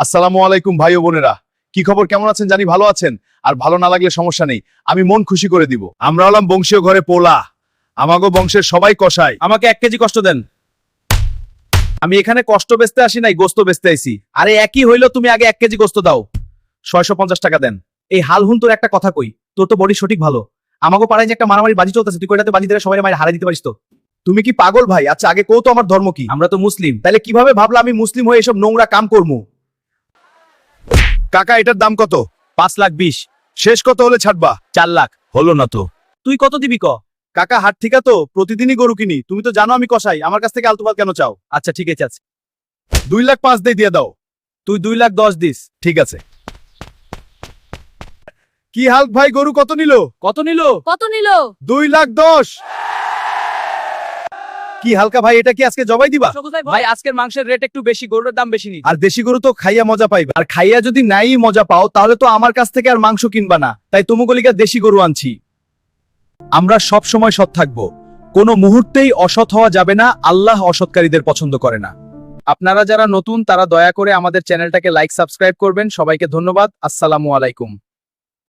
আসসালামু আলাইকুম ভাই ও বোনেরা, কি খবর, কেমন আছেন? জানি ভালো আছেন। আর ভালো না লাগলে সমস্যা নেই, আমি মন খুশি করে দিব। আমরা হলাম বংশীয় ঘরে পোলা, আমাগো বংশের সবাই কষাই। আমাকে 1 কেজি কষ্ট দেন। আমি এখানে কষ্ট বেচতে আসি নাই, গোস্ত বেচতে আইছি। আরে একই হইলো, তুমি আগে 1 কেজি গোস্ত দাও। 650 টাকা দেন। এই হাল হুন, তোর একটা কথা কই, তোর তো বডি সঠিক ভালো। আমাকে পাড়ায় যে একটা মারামারি বাজি চলতেছে, তুই কয়টাতে বাজি ধরে সবাই মায়ের হারাই দিতে পারিস তো? তুমি কি পাগল ভাই? আচ্ছা আগে কও তো আমার ধর্ম কি? আমরা তো মুসলিম, তাহলে কিভাবে ভাবলা আমি মুসলিম হয়ে এসব নোংরা কাম করবো? কাকা এটার দাম কত? 5,20,000। শেষ কত হলে ছাড়বা? 4 লাখ। হলো না তো। তুই কত দিবি ক? কাকা হাট ঠিক তো, প্রতিদিনই গরু কিনি, তুমি তো জানো আমি কসাই, আমার কাছ থেকে আলতুপাল কেন চাও? আচ্ছা ঠিক আছে, 2,05,000 দিয়ে দাও। তুই 2,10,000 দিস। ঠিক আছে। কি হাল ভাই, গরু কত নিল? কত নিল? কত নিল? 2,10,000। কি হালকা ভাই, এটা কি আজকে জবাই দিবা? ভাই আজকের মাংসের রেট একটু বেশি, গরুর দাম বেশি নি। আর দেশি গরু তো খাইয়া মজা পাইবা, আর খাইয়া যদি নাই মজা পাও তাহলে তো আমার কাছ থেকে আর মাংস কিনবা না, তাই তুমুগলিকা দেশি গরু আনছি। আমরা সব সময় সৎ থাকবো, কোনো মুহূর্তেই অসৎ হওয়া যাবে না, আল্লাহ অসৎকারীদের পছন্দ করে না। আপনারা যারা নতুন তারা দয়া করে আমাদের চ্যানেলটাকে লাইক সাবস্ক্রাইব করবেন। সবাইকে ধন্যবাদ। আসসালামু আলাইকুম।